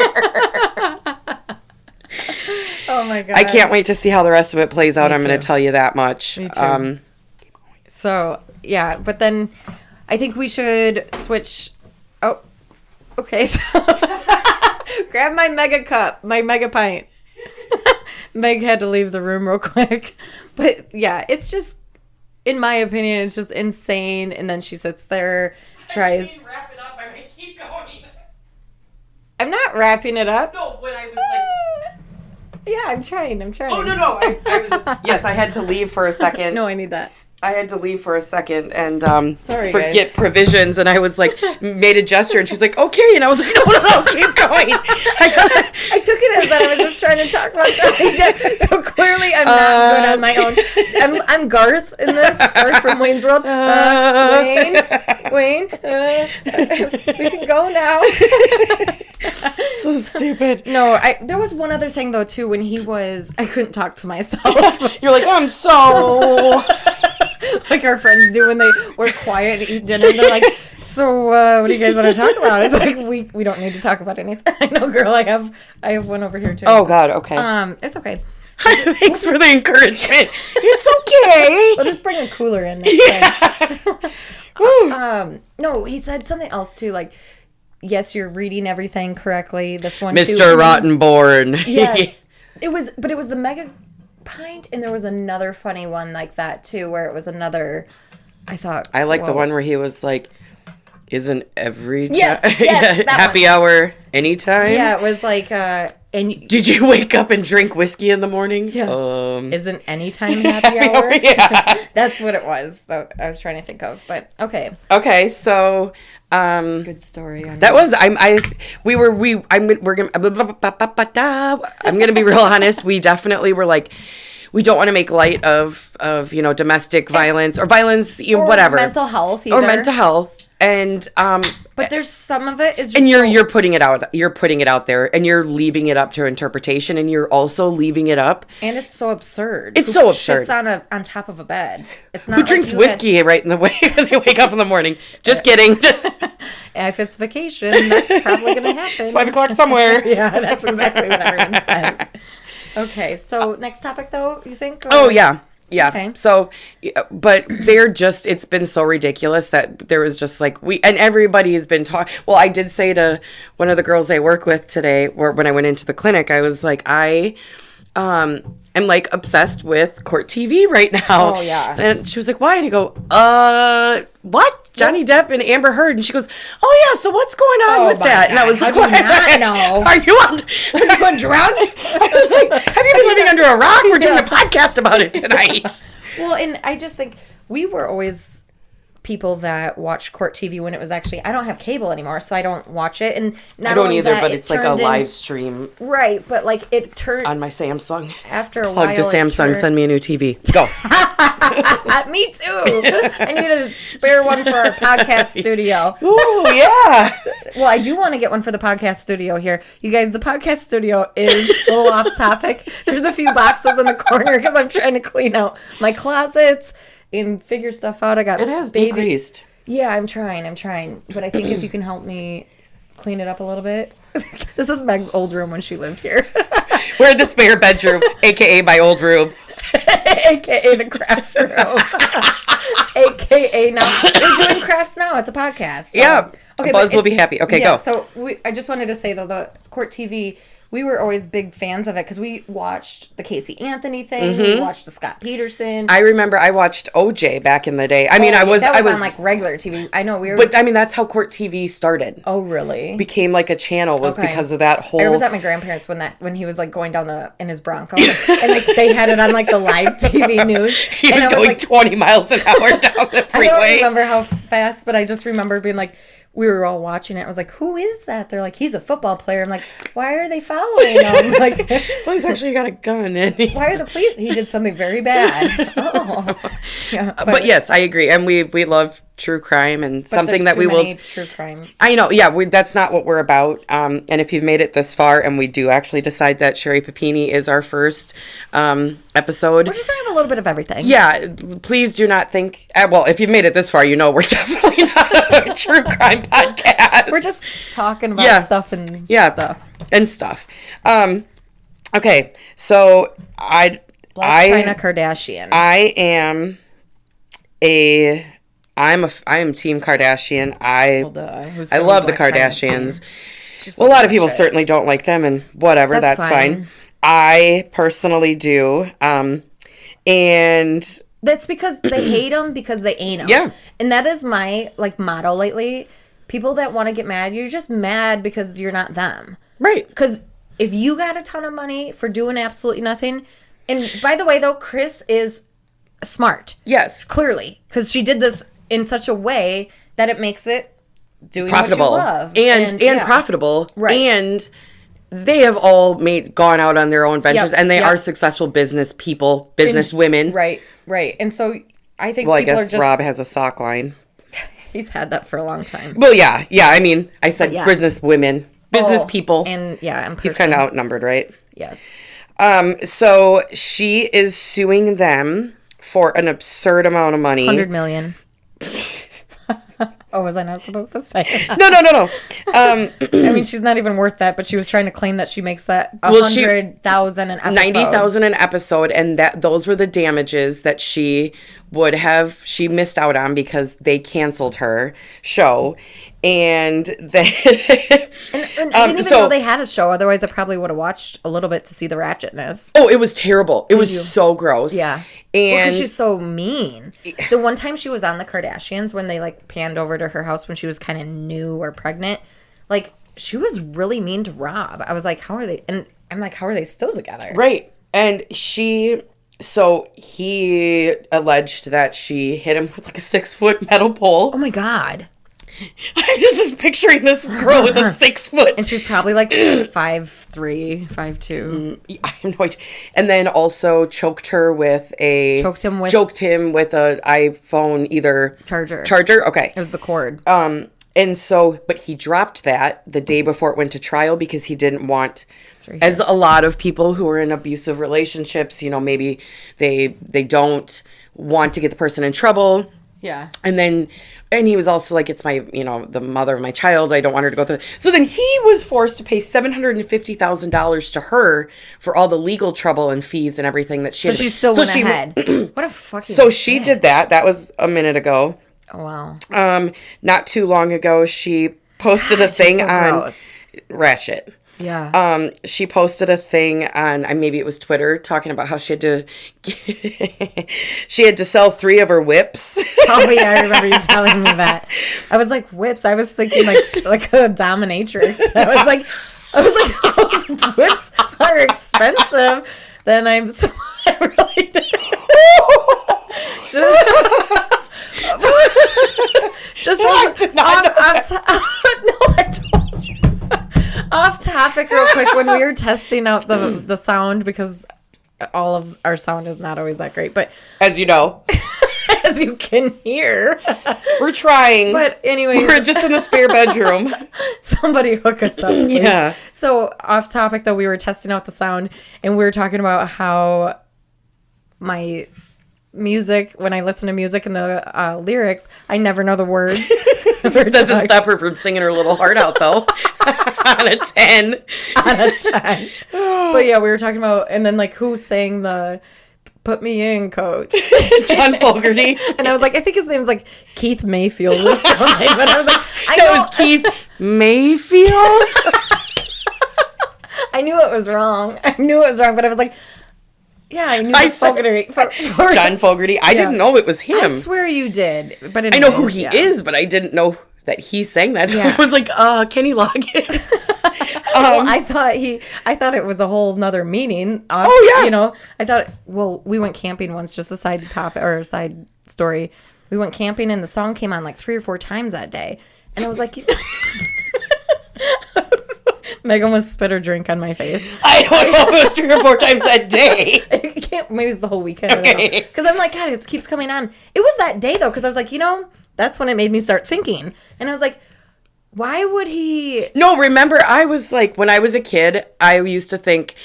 Oh my God.
I can't wait to see how the rest of it plays out.
Me
I'm going to tell you that much.
Me too. So, yeah, but then I think we should switch. Oh, okay. So grab my mega cup, my mega pint. Meg had to leave the room real quick. But yeah, it's just, in my opinion, it's just insane. And then she sits there, tries.
I wrap it up. I might keep going.
I'm not wrapping it up.
No, when I was like...
Yeah, I'm trying.
Oh, no. I was... Yes, I had to leave for a second.
No, I need that.
I had to leave for a second and
Sorry,
forget
guys.
Provisions, and I was like, made a gesture, and she's like, okay, and I was like, no, keep going.
I took it as that I was just trying to talk about Johnny Depp, so clearly I'm not good on my own. I'm Garth in this, Garth from Wayne's World. Wayne, we can go now.
So stupid.
No, there was one other thing though too when I couldn't talk to myself.
You're like, I'm so...
Like our friends do when we're quiet and eat dinner. They're like, so what do you guys want to talk about? It's like, we don't need to talk about anything. I know, girl. I have one over here too.
Oh God. Okay.
It's okay.
Thanks for the encouragement. It's okay.
We'll just bring a cooler in next time. No, he said something else too. Like, yes, you're reading everything correctly. This one,
Mr.
too.
Rottenborn.
Yes, it was the mega pint, and there was another funny one like that too, where it was another. I thought
I like the one where he was like, "Isn't every
yes,
happy
one.
Hour anytime?"
Yeah, it was like, and
did you wake up and drink whiskey in the morning?
Yeah. Isn't anytime happy hour?
Yeah,
that's what it was. That I was trying to think of, but okay.
Okay, so.
Good story.
That was I'm gonna be real honest. We definitely were like, we don't want to make light of domestic violence or violence, whatever,
mental health
and
but there's some of it is just
and you're putting it out there, and you're leaving it up to interpretation, and you're also leaving it up,
and it's so absurd.
It's so absurd.
Shits on top of a bed. It's not
who drinks whiskey right in the way when they wake up in the morning. Just kidding.
If it's vacation, that's probably gonna happen.
It's 5 o'clock somewhere.
Yeah, that's exactly what everyone says. Okay, so next topic though, you think? Or?
Oh yeah. Yeah.
Okay.
So, but it's been so ridiculous that there was just like and everybody has been talking. Well, I did say to one of the girls I work with today, when I went into the clinic, I was like, I am like obsessed with court TV right now.
Oh yeah.
And she was like, why? And I go, what? Johnny Depp and Amber Heard. And she goes, oh yeah, so what's going on with that?
God.
And I was like,
what? Not know.
Are you on drugs? I was like, have you been living under a rock? We're doing a podcast about it tonight.
Well, and I just think we were always people that watched court TV when it was actually, I don't have cable anymore, so I don't watch it. And not
I don't
only
either,
that,
but it's like a live stream.
Right, but like it turned
on my Samsung.
After a
Plug
while,
to Samsung, send me a new TV. Go.
Me too. I need a spare one for our podcast studio.
Ooh, yeah.
Well, I do want to get one for the podcast studio here. You guys, the podcast studio is a little off topic. There's a few boxes in the corner because I'm trying to clean out my closets and figure stuff out.
It has decreased.
Yeah, I'm trying. But I think if you can help me clean it up a little bit. This is Meg's old room when she lived here.
We're in the spare bedroom, a.k.a. my old room.
A.k.a. the craft room. A.k.a. now. We're doing crafts now. It's a podcast. So.
Yeah.
Okay,
Buzz will be happy. Okay,
yeah,
go.
So I just wanted to say, though, the court TV, we were always big fans of it because we watched the Casey Anthony thing. We watched the Scott Peterson.
I remember I watched OJ back in the day. I mean,
that was
on
like regular TV. I know we were.
But I mean, that's how court TV started.
Oh, really?
Became like a channel because of that whole.
I was at my grandparents when he was like going down in his Bronco, and like they had it on like the live TV news.
He was going like 20 miles an hour down the freeway.
I don't remember how fast, but I just remember being like, we were all watching it. I was like, who is that? They're like, he's a football player. I'm like, why are they following him? Like,
well, he's actually got a gun. And
why are the police? He did something very bad. Oh. Yeah,
but yes, I agree. And we love true crime and something that we will.
True crime.
I know. Yeah, that's not what we're about. And if you've made it this far and we do actually decide that Sherry Papini is our first episode.
We're just going to have a little bit of everything.
Yeah. Please do not think. Well, if you've made it this far, you know we're definitely not a true crime podcast.
We're just talking about stuff and stuff.
And stuff. Okay. So
Blac Chyna Kardashian.
I am Team Kardashian. I love the Kardashians. Well, a lot of people certainly don't like them, and whatever, that's fine. I personally do. And
that's because they hate them because they ain't them.
Yeah.
And that is my motto lately. People that want to get mad, you're just mad because you're not them.
Right.
Because if you got a ton of money for doing absolutely nothing, and by the way, though, Kris is smart.
Yes.
Clearly. Because she did this in such a way that it makes it doing
profitable.
What you love.
And profitable.
Right.
And they have all gone out on their own ventures, and they are successful business people, business women.
Right. And so I think
people
are
just... Rob has a sock line.
He's had that for a long time.
Well, yeah. I mean, I said business women, business people.
And
he's kind of outnumbered, right?
Yes.
So she is suing them for an absurd amount of money.
$100 million. Oh, was I not supposed to say that?
No.
I mean, she's not even worth that, but she was trying to claim that she makes that $100,000 an episode.
$90,000 an episode, and those were the damages that she missed out on because they canceled her show. And then
and I didn't even know they had a show. Otherwise, I probably would have watched a little bit to see the ratchetness.
Oh, it was terrible. It was so gross.
Yeah.
And
because she's so mean. The one time she was on the Kardashians when they panned over to her house when she was kind of new or pregnant, she was really mean to Rob. I was like, how are they? And I'm like, how are they still together?
Right. And he alleged that she hit him with a 6-foot metal pole.
Oh my God.
I'm just picturing this girl with a 6 foot.
And she's probably 5'3", 5'2".
I have no idea. And then also choked him with a iPhone either charger. Okay.
It was the cord.
And so, but he dropped that the day before it went to trial because he didn't want, as a lot of people who are in abusive relationships, maybe they don't want to get the person in trouble.
Yeah.
And he was also like, it's my, the mother of my child. I don't want her to go through. So then he was forced to pay $750,000 to her for all the legal trouble and fees and everything that she had.
So she still went ahead. What a fucking
So she did that. That was a minute ago.
Oh, wow.
Not too long ago, she posted a thing on
gross.
Ratchet.
Yeah.
She posted a thing on maybe it was Twitter talking about how she had to sell 3 of her whips.
Oh yeah, I remember you telling me that. I was like, whips. I was thinking like a dominatrix. I was like those whips are expensive. Then I really did. Just no, I did not know that. No, I told you. Off topic real quick, when we were testing out the sound, because all of our sound is not always that great, but
as you know,
as you can hear,
we're trying.
But anyway,
we're just in the spare bedroom.
Somebody hook us up, please.
Yeah.
So off topic though, we were testing out the sound and we were talking about how my music, when I listen to music and the lyrics, I never know the words.
That doesn't stop her from singing her little heart out, though. On a 10.
On a 10. But yeah, we were talking about, and then who sang the "Put Me In, Coach"?
John Fogerty.
And I was like, I think his name's Keith Mayfield or something. But I was like,
it was Keith Mayfield.
I knew it was wrong. But I was like, yeah, I knew Fogerty.
John Fogerty. I didn't know it was him.
I swear you did. But anyways,
I know who he is, but I didn't know that he sang that. So I was like, Kenny Loggins.
Well, I thought it was a whole nother meaning. I thought, we went camping once, just a side story. We went camping and the song came on 3 or 4 times that day. And I was like, Megan was spit her drink on my face.
I don't know if it was 3 or 4 times that day.
Maybe it was the whole weekend.
Okay.
Because I'm like, God, it keeps coming on. It was that day, though, because I was like, that's when it made me start thinking. And I was like, why would he...
No, remember, I was like, when I was a kid, I used to think,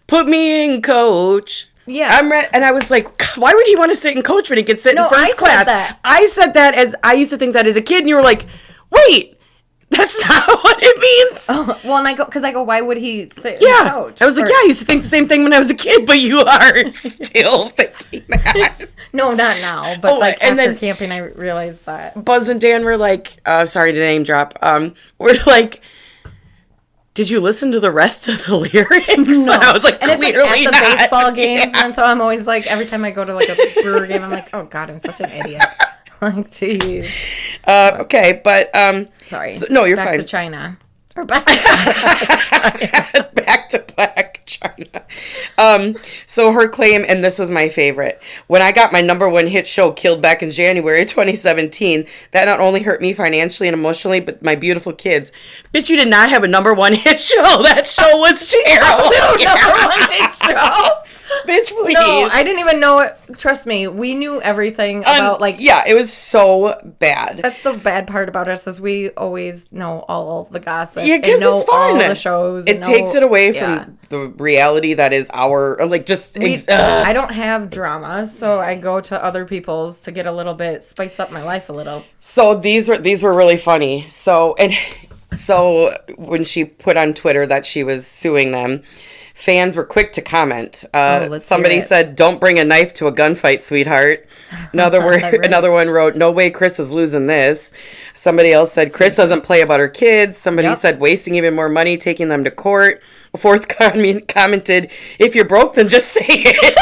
put me in coach.
Yeah.
And I was like, why would he want to sit in coach when he could sit in first class? I said that I used to think that as a kid, and you were like, wait. That's not what it means.
Oh, well, and I go, why would he sit in coach?
I was like, I used to think the same thing when I was a kid, but you are still thinking that.
No, not now, but after camping, I realized that.
Buzz and Dan were like, sorry to name drop, we're like, did you listen to the rest of the lyrics? No. And I was like, clearly
it's
not.
At the baseball games, and so I'm always like, every time I go to like a Brewer game, I'm like, oh God, I'm such an idiot. Like, jeez.
Okay, but
sorry.
So, no, you're fine.
Back to Chyna. Or back to Chyna.
Back to Blac, Chyna. So her claim, and this was my favorite. When I got my #1 hit show killed back in January 2017, that not only hurt me financially and emotionally, but my beautiful kids. Bitch, you did not have a #1 hit show. That show was terrible.
#1 hit show.
Bitch, please.
No, I didn't even know it. Trust me, we knew everything about
Yeah, it was so bad.
That's the bad part about us is we always know all the gossip.
Yeah, because it's fun.
All the shows.
It takes it away from the reality that is our
I don't have drama, so I go to other people's to get a little bit spice up my life a little.
So these were really funny. So when she put on Twitter that she was suing them, fans were quick to comment. Somebody said, "Don't bring a knife to a gunfight, sweetheart." Another one wrote, "No way Chris is losing this." Somebody else said, "Chris doesn't play about her kids." Somebody said, "Wasting even more money taking them to court." A fourth commented, "If you're broke, then just say it."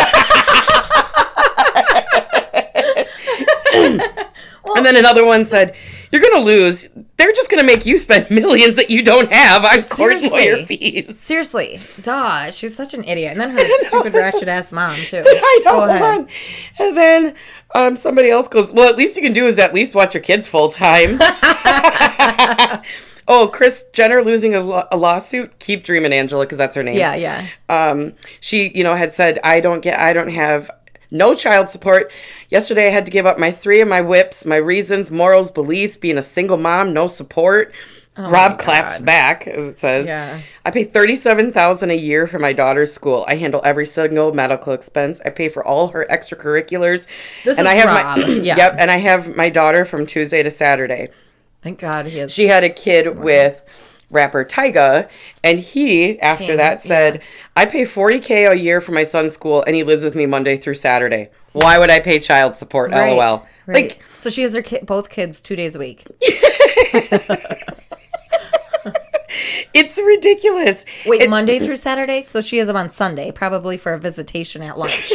And then another one said, "You're going to lose. They're just going to make you spend millions that you don't have on court lawyer fees."
Seriously. Duh. She's such an idiot. And then her stupid ratchet-ass mom, too.
I know. Hold on. And then somebody else goes, "Well, at least you can do is at least watch your kids full time." Oh, Kris Jenner losing a lawsuit. Keep dreaming, Angela, because that's her name.
Yeah.
She, had said, I don't have no child support. Yesterday, I had to give up my 3 of my whips, my reasons, morals, beliefs, being a single mom, no support. Oh, Rob claps back, as it says. Yeah. I pay $37,000 a year for my daughter's school. I handle every single medical expense. I pay for all her extracurriculars.
This
and
is
I have
Rob.
Yep, and I have my daughter from Tuesday to Saturday.
Thank God he has.
She had a kid with rapper Tyga, and he after that said, "I pay $40K a year for my son's school, and he lives with me Monday through Saturday. Why would I pay child support?"
Right,
LOL.
Right. Like, so she has her both kids 2 days a week.
It's ridiculous.
Wait, Monday through Saturday? So she has them on Sunday, probably for a visitation at lunch.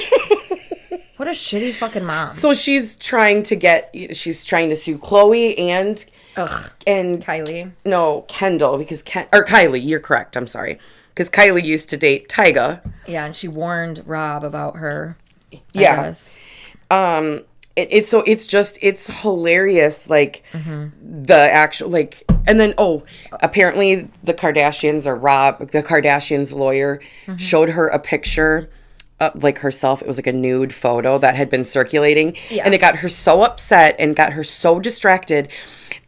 What a shitty fucking mom.
So she's trying to sue Chloe and
Kylie.
No, Kendall, because Kylie, you're correct. I'm sorry. Because Kylie used to date Tyga.
Yeah, and she warned Rob about her. I guess.
It's hilarious, like the actual and then apparently the Kardashians lawyer showed her a picture of herself. It was like a nude photo that had been circulating, and it got her so upset and got her so distracted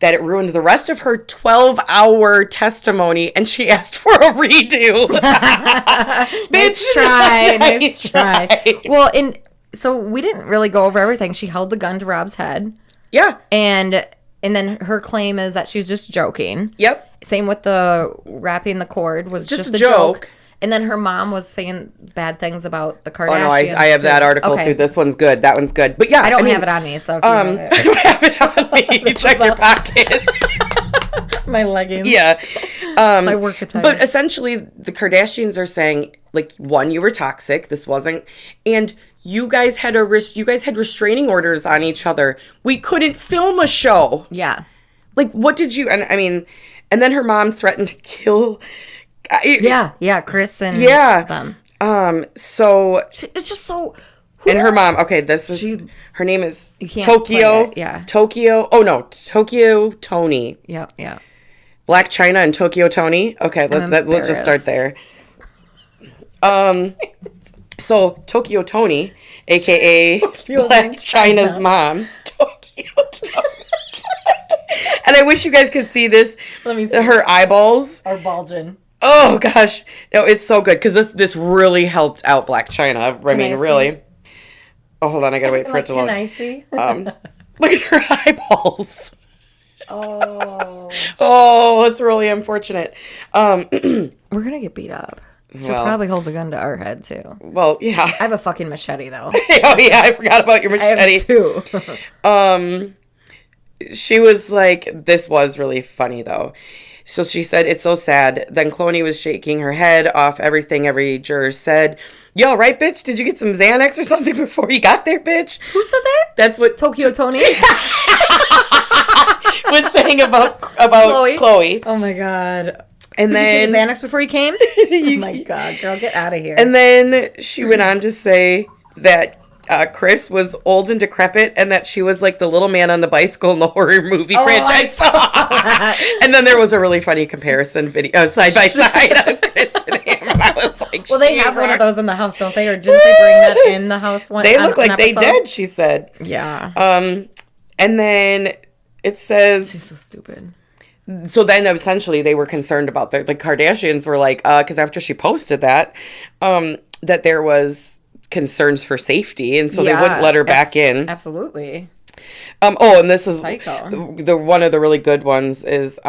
that it ruined the rest of her 12-hour testimony, and she asked for a redo.
Nice try. Well, so we didn't really go over everything. She held the gun to Rob's head.
Yeah.
And then her claim is that she's just joking.
Yep.
Same with the wrapping the cord was just a joke. And then her mom was saying bad things about the Kardashians. Oh, no,
I have that article too. This one's good. That one's good. But yeah,
I don't have it on me, so if
I don't have it on me. Check your pocket.
My leggings.
Yeah.
My work attire.
But essentially, the Kardashians are saying, one, you were toxic. This wasn't, and you guys had restraining orders on each other. We couldn't film a show.
Yeah.
What did you? And then her mom threatened to kill.
Chris and them.
So
it's just so.
And her mom, okay, her name is Tokyo.
Yeah.
Tokyo. Oh, no. Tokyo Tony.
Yep. Yeah.
Blac Chyna and Tokyo Tony. Okay, let's just start there. So Tokyo Tony, aka Blac Chyna's mom. Tokyo Tony. And I wish you guys could see this.
Let me see.
Her eyeballs
are bulging.
Oh gosh, no, it's so good because this really helped out Blac Chyna. I mean, really. Oh, hold on, I gotta wait for it to load.
Can I see?
Look at her eyeballs.
Oh.
Oh, it's really unfortunate.
We're gonna get beat up. She'll probably hold a gun to our head too.
Well, yeah.
I have a fucking machete though.
Oh yeah, I forgot about your machete.
I have two.
She was like, this was really funny though. So she said, it's so sad. Then Clooney was shaking her head off everything every juror said. You all right, bitch? Did you get some Xanax or something before you got there, bitch?
Who said that?
That's what
Tokyo Tony
was saying about Chloe.
Oh my god.
And
Did
then
you take Xanax before you came? Oh my god, girl, get out of here.
And then she went on to say that Chris was old and decrepit, and that she was like the little man on the bicycle in the horror movie franchise. And then there was a really funny comparison video side by side of Chris and him. And I was like,
well, they have one of those in the house, don't they? Or didn't they bring that in the house one?
They look like they did. She said,
"Yeah."
And then it says,
"She's so stupid."
So then essentially they were concerned about the Kardashians were like, because after she posted that, that there was concerns for safety, and so they wouldn't let her back in.
Absolutely.
And this is
Psycho.
the one of the really good ones is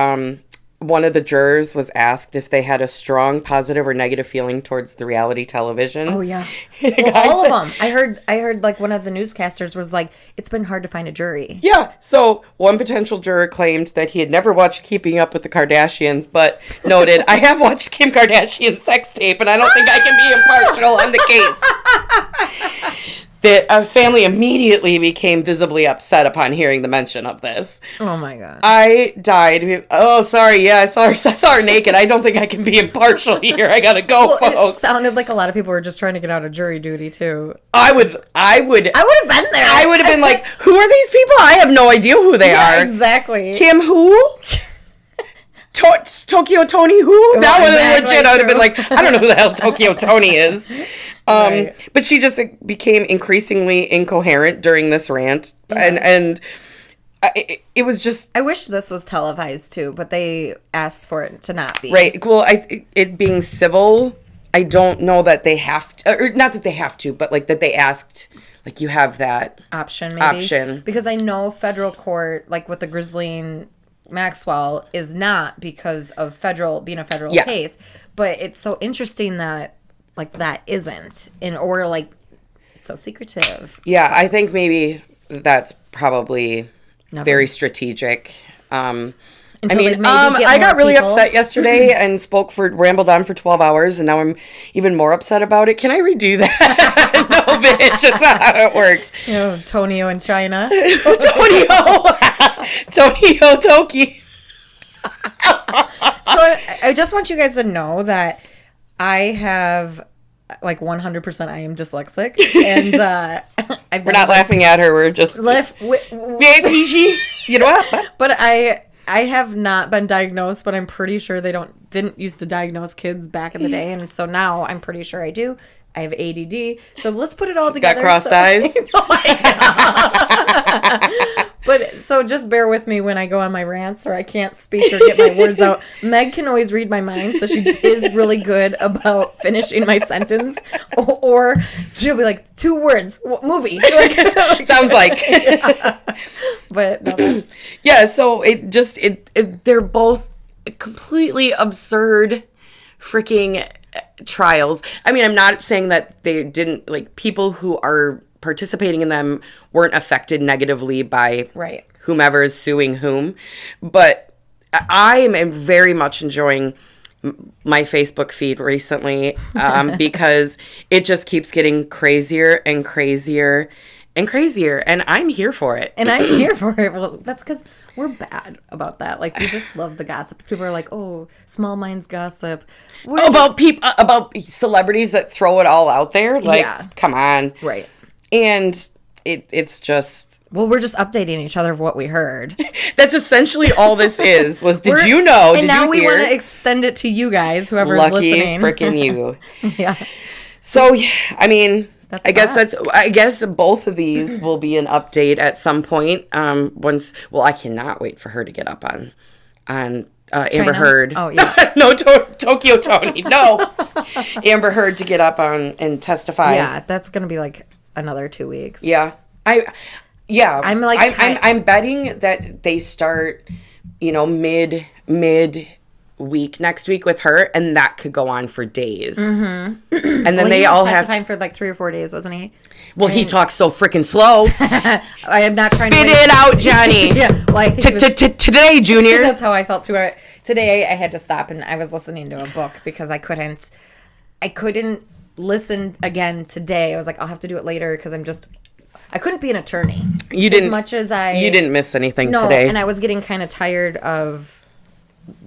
one of the jurors was asked if they had a strong positive or negative feeling towards the reality television.
Oh yeah. Well, all of them. I heard like one of the newscasters was like, it's been hard to find a jury.
Yeah. So one potential juror claimed that he had never watched Keeping Up with the Kardashians, but noted, I have watched Kim Kardashian's sex tape, and I don't think I can be impartial on the case. The family immediately became visibly upset upon hearing the mention of this.
Oh my god!
I died. Oh, sorry. Yeah, I saw her naked. I don't think I can be impartial here. I gotta go, folks.
It sounded like a lot of people were just trying to get out of jury duty too.
I would have been there. I would have been like, who are these people? I have no idea who they are.
Exactly.
Kim who? Tokyo Tony who? That was legit. I would have been like, I don't know who the hell Tokyo Tony is. Right. But she just became increasingly incoherent during this rant, and it was just.
I wish this was televised too, but they asked for it to not be.
Right. Well, it being civil, I don't know that they have to, or not that they have to, but like that they asked, like you have that
option, maybe. Because I know federal court, like with the Ghislaine Maxwell, is not because of being a federal case, but it's so interesting that. Like that isn't, or like it's so secretive.
Yeah, I think maybe that's probably very strategic. I got really upset yesterday and rambled on for 12 hours, and now I'm even more upset about it. Can I redo that? No, bitch, that's not how it works.
Tonio and Chyna.
Tonio Toki.
So I just want you guys to know that I have, like, 100% I am dyslexic, and
we're not laughing at her. We're just you know what?
But I have not been diagnosed, but I'm pretty sure they didn't used to diagnose kids back in the day, and so now I'm pretty sure I do. I have ADD, so let's put it all together.
Got crossed eyes.
But so just bear with me when I go on my rants or I can't speak or get my words out. Meg can always read my mind, so she is really good about finishing my sentence. Or she'll be like, 2 words, movie.
Sounds like.
Yeah. But no, that's...
Yeah, so they're both completely absurd freaking trials. I mean, I'm not saying that they didn't, like, people who are participating in them weren't affected negatively by whomever is suing whom, but I am very much enjoying my Facebook feed recently because it just keeps getting crazier and crazier and crazier, and I'm here for it.
And I'm here for it. Well, that's because we're bad about that. Like, we just love the gossip. People are like, "Oh, small minds gossip."
About celebrities that throw it all out there. Like, come on,
right?
And it's just...
Well, we're just updating each other of what we heard.
That's essentially all this is, was did you know?
And
did
now
you
we
hear?
want to extend it to you guys, whoever's
Lucky
listening.
freaking you.
Yeah.
So, I mean...
That's
I guess both of these will be an update at some point. I cannot wait for her to get up on Amber Heard.
Oh, yeah.
No, Tokyo Tony. No. Amber Heard to get up on and testify.
Yeah, that's going to be like another 2 weeks.
Yeah. I'm betting that they start, mid week next week with her, and that could go on for days. And then they all have
time for like 3 or 4 days, wasn't he?
Well, he talks so freaking slow.
I am not trying
Spit
to
it out, Johnny.
Yeah, well, I think
today, Junior.
that's how I felt too. Today I had to stop, and I was listening to a book because I couldn't listen again today. I was like, I'll have to do it later because I couldn't be an attorney.
You didn't,
as much as
you didn't miss anything
no,
today.
And I was getting kind of tired of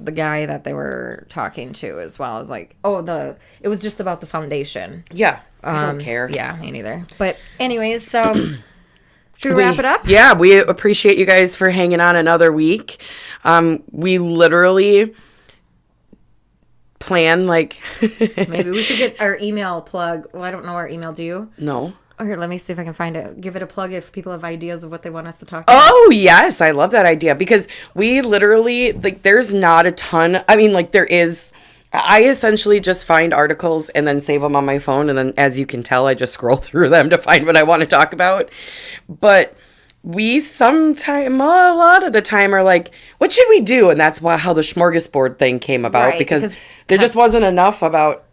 the guy that they were talking to as well. I was like, it was just about the foundation.
Yeah, I don't care.
Yeah, me neither. But anyways, so should we wrap it up?
Yeah, we appreciate you guys for hanging on another week. We literally plan
Maybe we should get our email plug. Well, I don't know our email. Do you?
No.
Oh, here, let me see if I can find it. Give it a plug if people have ideas of what they want us to talk about.
Oh, yes. I love that idea because we literally, there's not a ton. I mean, there is. I essentially just find articles and then save them on my phone. And then, as you can tell, I just scroll through them to find what I want to talk about. But we a lot of the time are like, what should we do? And that's how the smorgasbord thing came about,
Right,
because there just wasn't enough about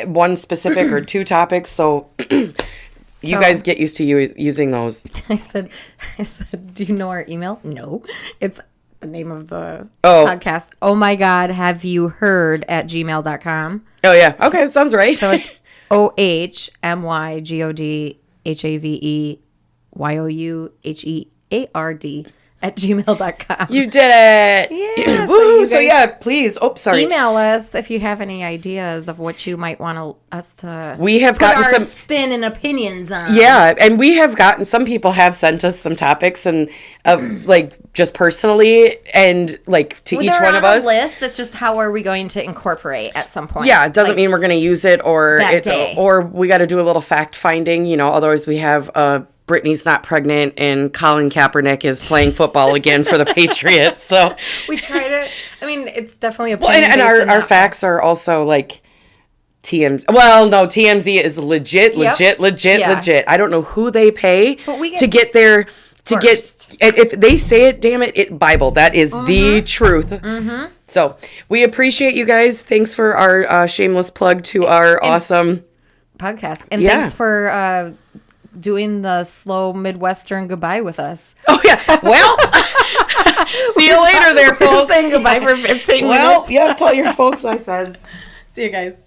one specific or two topics. So you guys get used to using those.
I said, do you know our email? No. It's the name of the podcast. Oh my God, have you heard at gmail.com.
Oh, yeah. Okay, that sounds right.
So it's ohmygodhyouheard at gmail.com.
You did it.
Yeah.
Woo. So yeah, please. Oh, sorry.
Email us if you have any ideas of what you might want us to
We have
put
gotten
our
some
spin and opinions on.
Yeah, and we have gotten, some people have sent us some topics and just personally and to each one of us.
List. It's just how are we going to incorporate at some point.
Yeah, it doesn't mean we're going to use it or
day.
Or we got to do a little fact finding, otherwise we have Brittany's not pregnant and Colin Kaepernick is playing football again for the Patriots. So
we try to, it's definitely a
and our facts are also TMZ. Well, no, TMZ is legit. I don't know who they pay to get their if they say it, damn it, Bible. That is the truth. Mm-hmm. So we appreciate you guys. Thanks for our shameless plug to our awesome
podcast. And thanks for doing the slow Midwestern goodbye with us.
Oh, yeah. Well, see you later there, folks.
We're saying goodbye for 15 minutes.
Well, yeah, tell your folks I says.
See you guys.